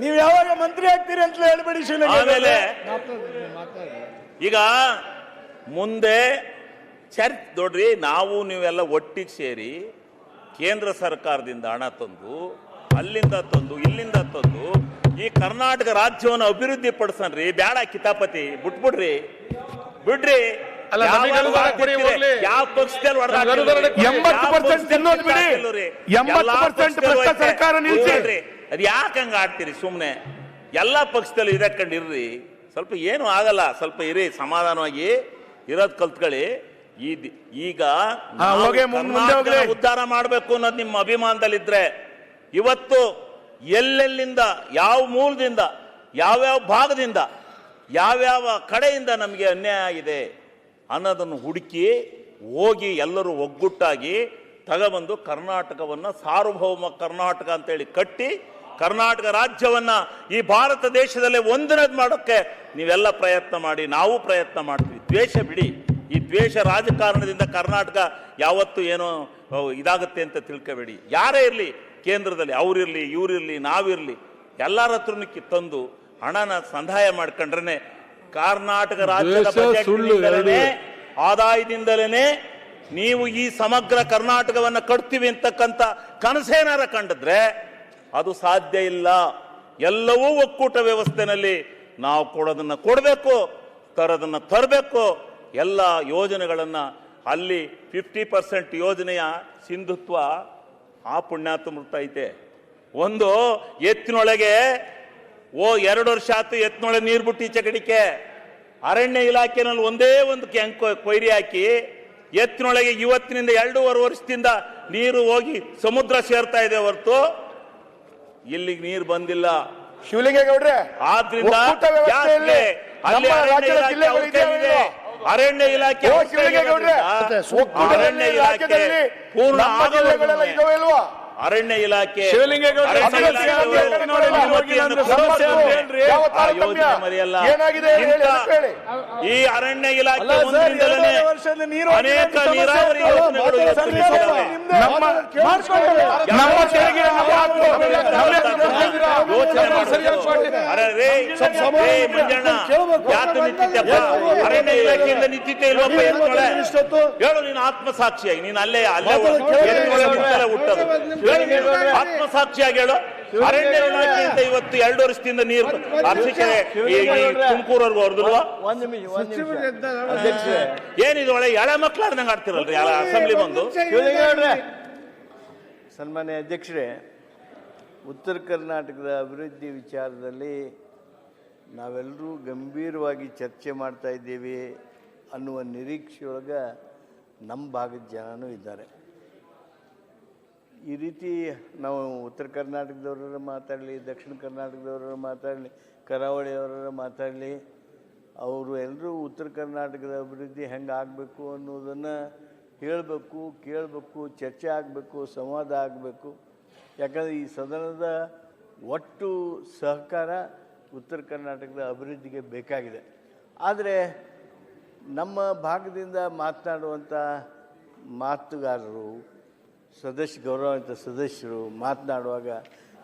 ನೀವು ಯಾವಾಗ ಮಂತ್ರಿ ಆಗ್ತೀರಿ ಅಂತ ಹೇಳ್ಬೇಡಿ ಶಿವಲಿಂಗ. ಆಮೇಲೆ ಈಗ ಮುಂದೆ ನೋಡ್ರಿ, ನಾವು ನೀವೆಲ್ಲ ಒಟ್ಟಿಗೆ ಸೇರಿ ಕೇಂದ್ರ ಸರ್ಕಾರದಿಂದ ಹಣ ತಂದು ಅಲ್ಲಿಂದ ತಂದು ಇಲ್ಲಿಂದ ತಂದು ಈ ಕರ್ನಾಟಕ ರಾಜ್ಯವನ್ನು ಅಭಿವೃದ್ಧಿ ಪಡಿಸನ್ರಿ. ಬ್ಯಾಡ ಕಿತಾಪತಿ ಬಿಟ್ಬಿಡ್ರಿ. ಯಾವ ಪಕ್ಷದಲ್ಲಿ ಅದ್ ಯಾಕೆ ಹಂಗ ಆಡ್ತೀರಿ? ಸುಮ್ನೆ ಎಲ್ಲಾ ಪಕ್ಷದಲ್ಲಿ ಇರಕೊಂಡಿರ್ರಿ. ಸ್ವಲ್ಪ ಏನು ಆಗಲ್ಲ, ಸ್ವಲ್ಪ ಇರಿ, ಸಮಾಧಾನವಾಗಿ ಇರೋದ್ ಕಲ್ತ್ಕೊಳ್ಳಿ. ಈಗ ಉದ್ಧಾರ ಮಾಡ್ಬೇಕು ಅನ್ನೋದು ನಿಮ್ಮ ಅಭಿಮಾನದಲ್ಲಿದ್ರೆ ಇವತ್ತು ಎಲ್ಲೆಲ್ಲಿಂದ, ಯಾವ ಮೂಲದಿಂದ, ಯಾವ್ಯಾವ ಭಾಗದಿಂದ, ಯಾವ್ಯಾವ ಕಡೆಯಿಂದ ನಮಗೆ ಅನ್ಯಾಯ ಆಗಿದೆ ಅನ್ನೋದನ್ನು ಹುಡುಕಿ ಹೋಗಿ ಎಲ್ಲರೂ ಒಗ್ಗಟ್ಟಾಗಿ ತಗೊಬಂದು ಕರ್ನಾಟಕವನ್ನ ಸಾರ್ವಭೌಮ ಕರ್ನಾಟಕ ಅಂತೇಳಿ ಕಟ್ಟಿ ಕರ್ನಾಟಕ ರಾಜ್ಯವನ್ನ ಈ ಭಾರತ ದೇಶದಲ್ಲೇ ಒಂದನೇದು ಮಾಡೋಕ್ಕೆ ನೀವೆಲ್ಲ ಪ್ರಯತ್ನ ಮಾಡಿ, ನಾವು ಪ್ರಯತ್ನ ಮಾಡ್ತೀವಿ. ದ್ವೇಷ ಬಿಡಿ. ಈ ದ್ವೇಷ ರಾಜಕಾರಣದಿಂದ ಕರ್ನಾಟಕ ಯಾವತ್ತೂ ಏನೋ ಇದಾಗುತ್ತೆ ಅಂತ ತಿಳ್ಕೋಬೇಡಿ. ಯಾರೇ ಇರಲಿ, ಕೇಂದ್ರದಲ್ಲಿ ಅವರಿರಲಿ, ಇವರಿರಲಿ, ನಾವಿರಲಿ, ಎಲ್ಲರ ಹತ್ರನೂ ತಂದು ಹಣನ ಸಂದಾಯ ಮಾಡ್ಕೊಂಡ್ರೆ ಕರ್ನಾಟಕ ರಾಜ್ಯದ ಬಜೆಟ್ ಆದಾಯದಿಂದಲೇ ನೀವು ಈ ಸಮಗ್ರ ಕರ್ನಾಟಕವನ್ನ ಕಟ್ತೀವಿ ಅಂತಕ್ಕಂಥ ಕನಸೇನಾರ ಕಂಡಿದ್ರೆ ಅದು ಸಾಧ್ಯ ಇಲ್ಲ. ಎಲ್ಲವೂ ಒಕ್ಕೂಟ ವ್ಯವಸ್ಥೆನಲ್ಲಿ ನಾವು ಕೊಡೋದನ್ನ ಕೊಡಬೇಕು, ತರೋದನ್ನ ತರಬೇಕು. ಎಲ್ಲ ಯೋಜನೆಗಳನ್ನ ಅಲ್ಲಿ 50% ಯೋಜನೆಯ ಸಿಂಧುತ್ವ ಆ ಪುಣ್ಯಾತ್ಮೃತ ಐತೆ. ಒಂದು ಎತ್ತಿನೊಳಗೆ 2 ವರ್ಷ ಆಯ್ತು ಎತ್ತಿನೊಳಗೆ ನೀರು ಬಿಟ್ಟು ಈಚೆ ಕಡಿಕೆ ಅರಣ್ಯ ಇಲಾಖೆನಲ್ಲಿ ಒಂದೇ ಒಂದು ಕೊಯ್ರಿ ಹಾಕಿ ಎತ್ತಿನೊಳಗೆ ಇವತ್ತಿನಿಂದ 2.5 ವರ್ಷದಿಂದ ನೀರು ಹೋಗಿ ಸಮುದ್ರ ಸೇರ್ತಾ ಇದೆ ಹೊರತು ಇಲ್ಲಿಗೆ ನೀರು ಬಂದಿಲ್ಲ. ಶಿವಲಿಂಗೇಗೌಡ್ರೆ, ಆದ್ರಿಂದ ಅರಣ್ಯ ಇಲಾಖೆ ಪೂರ್ಣ ಅರಣ್ಯ ಇಲಾಖೆ ಮರೆಯಲ್ಲ. ಈ ಅರಣ್ಯ ಇಲಾಖೆ ಅನೇಕ ನೀರಾವರಿ ಯೋಜನೆಗಳು ಮಂಜಣ್ಣ ಯಾಕೆ ನಿಂತಿದ್ದಪ್ಪ? ಅರಣ್ಯ ಇಲಾಖೆಯಿಂದ ನಿಂತಿದ್ದೆ ಇಲ್ವಪ್ಪ? ಹೇಳು ನೀನು ಆತ್ಮಸಾಕ್ಷಿಯಾಗಿ. ನೀನು ಅಲ್ಲೇ ಹುಟ್ಟದು. ಆತ್ಮಸಾಕ್ಷಿಯಾಗಿ ಹೇಳು. ಅರಣ್ಯ ಇಲಾಖೆಯಿಂದ ಇವತ್ತು 2 ವರ್ಷದಿಂದ ನೀರು ತುಮಕೂರವರೆಗೂ ಹೊರದಿಲ್ವಾ? ಏನಿದು ಒಳ್ಳೆ ಎಳೆ ಮಕ್ಕಳಾರ್ದಂಗೆ ಆಡ್ತಿರಲ್ರಿ ಅಸೆಂಬ್ಲಿ ಬಂದು. ಸನ್ಮಾನ್ಯ ಅಧ್ಯಕ್ಷರೇ, ಉತ್ತರ ಕರ್ನಾಟಕದ ಅಭಿವೃದ್ಧಿ ವಿಚಾರದಲ್ಲಿ ನಾವೆಲ್ಲರೂ ಗಂಭೀರವಾಗಿ ಚರ್ಚೆ ಮಾಡ್ತಾ ಇದ್ದೀವಿ ಅನ್ನುವ ನಿರೀಕ್ಷೆಯೊಳಗೆ ನಮ್ಮ ಭಾಗದ ಜನನೂ ಇದ್ದಾರೆ. ಈ ರೀತಿ ನಾವು ಉತ್ತರ ಕರ್ನಾಟಕದವ್ರ ಮಾತಾಡಲಿ, ದಕ್ಷಿಣ ಕರ್ನಾಟಕದವ್ರ ಮಾತಾಡಲಿ, ಕರಾವಳಿಯವರ ಮಾತಾಡಲಿ, ಅವರು ಎಲ್ಲರೂ ಉತ್ತರ ಕರ್ನಾಟಕದ ಅಭಿವೃದ್ಧಿ ಹೆಂಗೆ ಆಗಬೇಕು ಅನ್ನೋದನ್ನು ಹೇಳಬೇಕು, ಕೇಳಬೇಕು, ಚರ್ಚೆ ಆಗಬೇಕು, ಸಂವಾದ ಆಗಬೇಕು. ಯಾಕಂದರೆ ಈ ಸದನದ ಒಟ್ಟು ಸಹಕಾರ ಉತ್ತರ ಕರ್ನಾಟಕದ ಅಭಿವೃದ್ಧಿಗೆ ಬೇಕಾಗಿದೆ. ಆದರೆ ನಮ್ಮ ಭಾಗದಿಂದ ಮಾತನಾಡುವಂಥ ಮಾತುಗಾರರು, ಗೌರವಾನ್ವಿತ ಸದಸ್ಯರು ಮಾತನಾಡುವಾಗ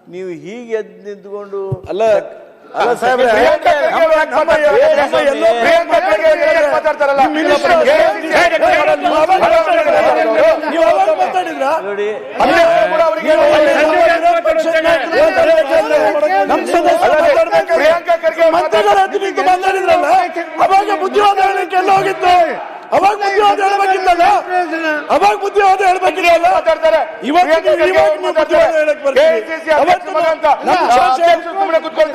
ನೀವು ಹೀಗೆ ಎದ್ದು ನಿಂತ್ಕೊಂಡು ಅಲ್ಲ ಅವಾಗ ಬುದ್ಧಿವಾದ ಹೇಳಲಿಕ್ಕೆ ಎಲ್ಲ ಹೋಗಿತ್ತು. ಅವಾಗ ಬುದ್ಧಿವಾದ ಹೇಳ್ಬೇಕಿಲ್ಲ, ಅವಾಗ ಬುದ್ಧಿವಾದ ಹೇಳ್ಬೇಕಿಲ್ಲ.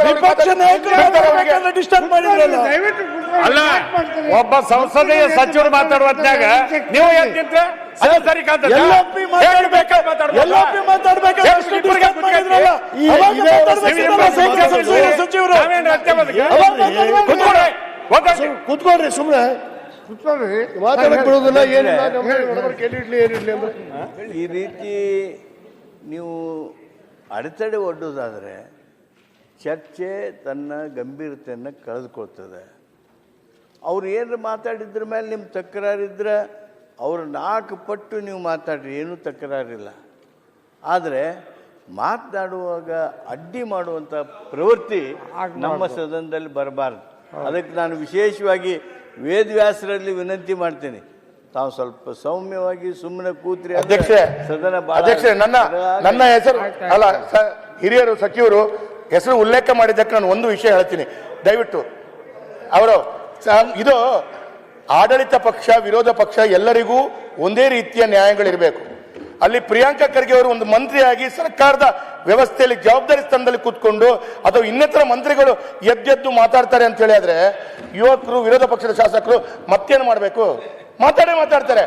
ವಿಪಕ್ಷ ನಾಯಕರು ಡಿಸ್ಟರ್ಬ್ ಮಾಡಿದ್ರಲ್ಲ. ಅಲ್ಲ, ಒಬ್ಬ ಸಂಸದೀಯ ಸಚಿವರು ಮಾತಾಡುವ ಹೊತ್ನ್ಯಾಗ ನೀವು ಎಂತಿದ್ರೆ ಕೂತ್ಕೊಳ್ರಿ, ಸುಮ್ಮನೆ ಮಾತಾಡಕ್ ಬಿಡುದಿಲ್ಲ. ಈ ರೀತಿ ನೀವು ಅಡೆತಡೆ ಒಡ್ಡೋದಾದರೆ ಚರ್ಚೆ ತನ್ನ ಗಂಭೀರತೆಯನ್ನು ಕಳೆದುಕೊಳ್ತದೆ. ಅವ್ರು ಏನಾರು ಮಾತಾಡಿದ್ರ ಮೇಲೆ ನಿಮ್ಮ ತಕರಾರಿದ್ರೆ ಅವ್ರು 4 ಪಟ್ಟು ನೀವು ಮಾತಾಡ್ರಿ, ಏನೂ ತಕರಾರಿಲ್ಲ. ಆದರೆ ಮಾತನಾಡುವಾಗ ಅಡ್ಡಿ ಮಾಡುವಂಥ ಪ್ರವೃತ್ತಿ ನಮ್ಮ ಸದನದಲ್ಲಿ ಬರಬಾರ್ದು. ಅದಕ್ಕೆ ನಾನು ವಿಶೇಷವಾಗಿ ವೇದವ್ಯಾಸರಲ್ಲಿ ವಿನಂತಿ ಮಾಡ್ತೇನೆ, ತಾವು ಸ್ವಲ್ಪ ಸೌಮ್ಯವಾಗಿ ಸುಮ್ಮನೆ ಕೂತ್ರಿ. ಅಧ್ಯಕ್ಷೆ, ಸದನ ಅಧ್ಯಕ್ಷೆ, ನನ್ನ ಹೆಸರು ಅಲ್ಲ, ಹಿರಿಯರು ಸಚಿವರು ಹೆಸರು ಉಲ್ಲೇಖ ಮಾಡಿದ್ದಕ್ಕೆ ನಾನು ಒಂದು ವಿಷಯ ಹೇಳ್ತೀನಿ. ದಯವಿಟ್ಟು ಅವರು ಇದು ಆಡಳಿತ ಪಕ್ಷ ವಿರೋಧ ಪಕ್ಷ ಎಲ್ಲರಿಗೂ ಒಂದೇ ರೀತಿಯ ನ್ಯಾಯಗಳಿರಬೇಕು. ಅಲ್ಲಿ ಪ್ರಿಯಾಂಕಾ ಖರ್ಗೆ ಅವರು ಒಂದು ಮಂತ್ರಿಯಾಗಿ ಸರ್ಕಾರದ ವ್ಯವಸ್ಥೆಯಲ್ಲಿ ಜವಾಬ್ದಾರಿ ಸ್ಥಾನದಲ್ಲಿ ಕೂತ್ಕೊಂಡು ಅಥವಾ ಇನ್ನಿತರ ಮಂತ್ರಿಗಳು ಎದ್ದೆದ್ದು ಮಾತಾಡ್ತಾರೆ ಅಂತ ಹೇಳಿದ್ರೆ ಯುವಕರು ವಿರೋಧ ಪಕ್ಷದ ಶಾಸಕರು ಮತ್ತೇನು ಮಾಡಬೇಕು? ಮಾತಾಡ್ತಾರೆ.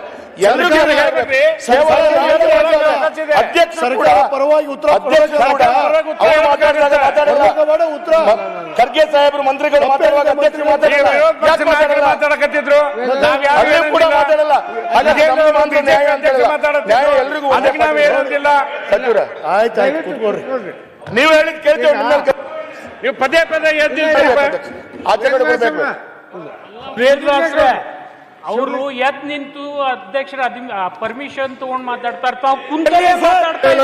ಖರ್ಗೆ ಸಾಹೇಬರು ಮಂತ್ರಿಗಳು ಮಾತಾಡುವಾಗ ಅಧ್ಯಕ್ಷರು ಮಾತಾಡಲ್ಲ. ಎಲ್ರಿಗೂ ಆಯ್ತು ನೀವು ಹೇಳಿದ್ ಕೇಳ್ತೇವೆ. ನೀವು ಪದೇ ಅವರು ಎದ್ ನಿಂತು ಅಧ್ಯಕ್ಷರ ಪರ್ಮಿಷನ್ ತಗೊಂಡ್ ಮಾತಾಡ್ತಾರೆ, ತಾವು ಕುಂತಲ್ಲೇ ಮಾತಾಡ್ತಾರೆ.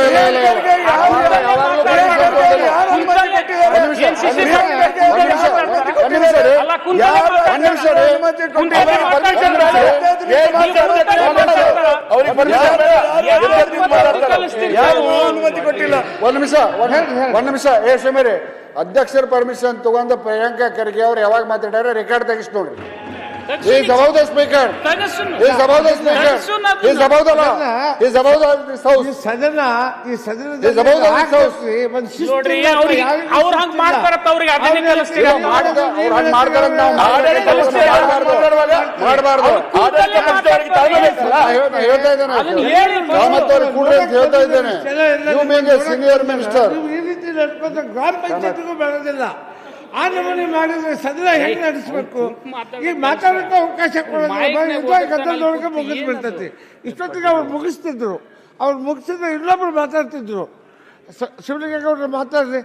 ಒಂದ್ ನಿಮಿಷ ಸುಮೇರಿ ಅಧ್ಯಕ್ಷರ ಪರ್ಮಿಷನ್ ತಗೊಂಡ ಪ್ರಿಯಾಂಕಾ ಖರ್ಗೆ ಅವ್ರು ಯಾವಾಗ ಮಾತಾಡ್ಯಾರ ರೆಕಾರ್ಡ್ ತೆಗಿಸ್ ನೋಡ್ರಿ. He's above the speaker. He's above the speaker. He's above the law. He's above this house. ಈ ಸದನ He's above the house. ನೋಡ್ರಿ, ಅವ್ರು ಹಂಗ್ ಮಾಡ್ತಾರತ್ತ ಅವ್ರಿಗೆ ಅದನ್ನೇ ಕಲಿಸ್ತೀವಿ. ಮಾಡಬಾರ್ದು. ಹೇಳ್ತಾ ಇದ್ದೇನೆ You being a senior minister. ಈ ರೀತಿ ನಡ್ಕೊಂತ ಗ್ರಾಮ ಪಂಚಾಯತ್ಗೂ ಬರೋದಿಲ್ಲ. ಆ ನಮೂನೆ ಮಾಡಿದ್ರೆ ಸದನ ಹೆಂಗ್ ನಡೆಸಬೇಕು? ಈಗ ಮಾತಾಡೋಕೆ ಅವಕಾಶ ಕೊಡೋದು ಮುಗಿಸ್ ಬಿಡ್ತೈತಿ. ಇಷ್ಟೊತ್ತಿಗೆ ಅವ್ರು ಮುಗಿಸ್ತಿದ್ರು, ಅವ್ರು ಮುಗಿಸಿದ್ರೆ ಇನ್ನೊಬ್ರು ಮಾತಾಡ್ತಿದ್ರು. ಶಿವಲಿಂಗೇಗೌಡರು ಮಾತಾಡ್ರಿ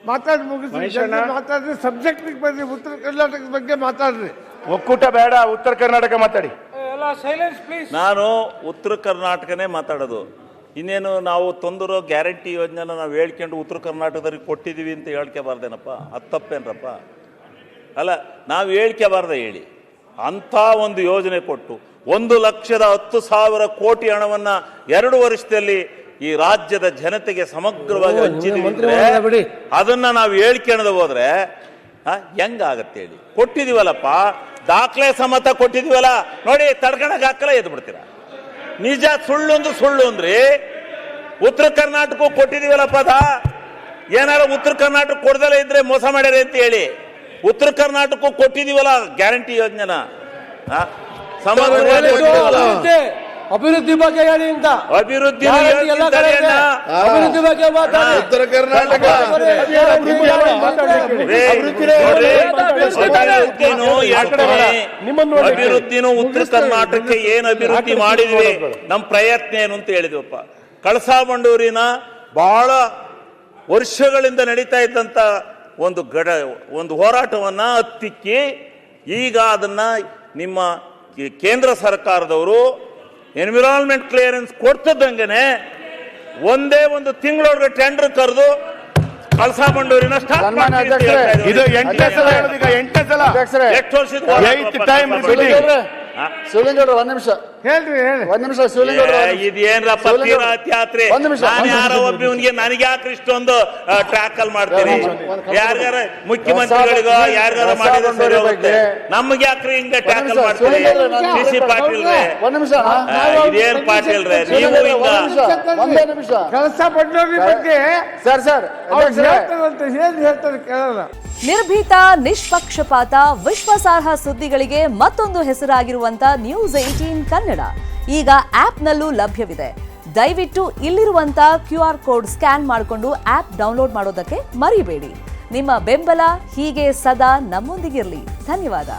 ಮಾತಾಡ್ರಿ, ಸಬ್ಜೆಕ್ಟ್ ಬರ್ರಿ, ಉತ್ತರ ಕರ್ನಾಟಕದ ಬಗ್ಗೆ ಮಾತಾಡ್ರಿ. ಒಕ್ಕೂಟ ಬೇಡ, ಉತ್ತರ ಕರ್ನಾಟಕ ಮಾತಾಡಿ. ನಾನು ಉತ್ತರ ಕರ್ನಾಟಕನೇ ಮಾತಾಡೋದು. ಇನ್ನೇನು ನಾವು ತಂದಿರೋ ಗ್ಯಾರಂಟಿ ಯೋಜನೆನ ನಾವು ಹೇಳ್ಕೊಂಡು ಉತ್ತರ ಕರ್ನಾಟಕದವ್ರಿಗೆ ಕೊಟ್ಟಿದ್ದೀವಿ ಅಂತ ಹೇಳ್ಕೋಬಾರ್ದೇನಪ್ಪ? ಅದು ತಪ್ಪೇನ್ರಪ್ಪ? ಅಲ್ಲ, ನಾವು ಹೇಳ್ಕೋಬಾರ್ದೆ ಹೇಳಿ. ಅಂಥ ಒಂದು ಯೋಜನೆ ಕೊಟ್ಟು 1,10,000 ಕೋಟಿ ಹಣವನ್ನು 2 ವರ್ಷದಲ್ಲಿ ಈ ರಾಜ್ಯದ ಜನತೆಗೆ ಸಮಗ್ರವಾಗಿ ಹಂಚಿದ್ದೀವಿ. ಅದನ್ನ ನಾವು ಹೇಳ್ಕೊಳ್ಳದೆ ಹೋದ್ರೆ ಹೆಂಗಾಗತ್ತೆ ಹೇಳಿ? ಕೊಟ್ಟಿದೀವಲ್ಲಪ್ಪ, ದಾಖಲೆ ಸಮೇತ ಕೊಟ್ಟಿದೀವಲ್ಲ ನೋಡಿ, ತಡ್ಕಣಕ್ಕೆ ಹಾಕಲ್ಲ, ಎದ್ದು ಬಿಡ್ತೀರಾ. ನಿಜ ಸುಳ್ಳು ಅಂದ್ರಿ. ಉತ್ತರ ಕರ್ನಾಟಕ ಕೊಟ್ಟಿದೀವಲ್ಲಪ್ಪ, ಏನಾರ ಉತ್ತರ ಕರ್ನಾಟಕ ಕೊಡ್ದಲೇ ಇದ್ರೆ ಮೋಸ ಮಾಡ್ಯಾರ ಅಂತ ಹೇಳಿ ಉತ್ತರ ಕರ್ನಾಟಕ ಕೊಟ್ಟಿದೀವಲ್ಲ ಗ್ಯಾರಂಟಿ ಯೋಜನೆನ. ಅಭಿವೃದ್ಧಿ ಬಗ್ಗೆ ಹೇಳಿ ಅಂತ. ಅಭಿವೃದ್ಧಿ ಬಗ್ಗೆ ಉತ್ತರ ಕರ್ನಾಟಕ ಅಭಿವೃದ್ಧಿನೂ ಉತ್ತರ ಕರ್ನಾಟಕಕ್ಕೆ ಏನು ಅಭಿವೃದ್ಧಿ ಮಾಡಿದ್ವಿ, ನಮ್ಮ ಪ್ರಯತ್ನ ಏನು ಅಂತ ಹೇಳಿದ್ವಪ್ಪ. ಕಳಸಾ ಬಂಡೂರಿನ ಬಹಳ ವರ್ಷಗಳಿಂದ ನಡೀತಾ ಇದ್ದಂತ ಒಂದು ಹೋರಾಟವನ್ನ ಹತ್ತಿಕ್ಕಿ ಈಗ ಅದನ್ನ ನಿಮ್ಮ ಕೇಂದ್ರ ಸರ್ಕಾರದವರು ಎನ್ವಿರಾನ್ಮೆಂಟ್ ಕ್ಲಿಯರೆನ್ಸ್ ಕೊಡ್ತದಂಗೆನೆ ಒಂದೇ ಒಂದು ತಿಂಗಳೊಳಗೆ ಟೆಂಡರ್ ಕರೆದು ಕಳಸಾ ಬಂಡೂರಿನ ಇದು 8ನೇ ಸಲ ಹೇಳೋದು. ಈಗ 8ನೇ ಸಲ ಎಷ್ಟು ವರ್ಷದ ಶಿವಲಿಂಗೌಡ್ರು ಒಂದ್ ನಿಮಿಷ ಹೇಳ್ರಿ. ಒಂದ್ ನಿಮಿಷ ಶಿವಲಿಂಗೌಡ್ರು, ಇದೇನ್ರಪ್ಪ ತೀರ್ಥಯಾತ್ರೆ? ನಾನು ಯಾರೋ ಒಬ್ಬನಿಗೆ ನನಗೆ ಯಾಕ್ರಿ ಇಷ್ಟೊಂದು ಟ್ರ್ಯಾಕಲ್ ಮಾಡ್ತೀರಿ? ಯಾರ್ಗಾರ ಮುಖ್ಯಮಂತ್ರಿಗಳಿಗೋ ಯಾರ್ಗಾರ ಮಾಡಿದ್ರೆ ಸರಿ ಹೋಗುತ್ತೆ, ನಮ್ಗೆ ಯಾಕ್ರಿ ಹಿಂಗ ಟ್ಯಾಕಲ್ ಮಾಡ್ತೀರಿ? ಸಿ ಪಾಟೀಲ್ ಒಂದ್ ನಿಮಿಷ, ಇದೇನ್ ಪಾಟೀಲ್ ರೇ ನೀವು ಹಿಂಗ? ಒಂದೇ ನಿಮಿಷ. ಕಳಸಾ ಬಂಡೂರಿ ಬಗ್ಗೆ ಸರ್ ಏನ್ ಹೇಳ್ತಾರೆ ಕೇಳಲ್ಲ. ನಿರ್ಭೀತ, ನಿಷ್ಪಕ್ಷಪಾತ, ವಿಶ್ವಾಸಾರ್ಹ ಸುದ್ದಿಗಳಿಗೆ ಮತ್ತೊಂದು ಹೆಸರಾಗಿರುವಂತ News18 ಕನ್ನಡ ಈಗ ಆಪ್ನಲ್ಲೂ ಲಭ್ಯವಿದೆ. ದಯವಿಟ್ಟು ಇಲ್ಲಿರುವಂತ QR ಕೋಡ್ ಸ್ಕ್ಯಾನ್ ಮಾಡಿಕೊಂಡು ಆಪ್ ಡೌನ್ಲೋಡ್ ಮಾಡೋದಕ್ಕೆ ಮರಿಬೇಡಿ. ನಿಮ್ಮ ಬೆಂಬಲ ಹೀಗೆ ಸದಾ ನಮ್ಮೊಂದಿಗಿರಲಿ. ಧನ್ಯವಾದ.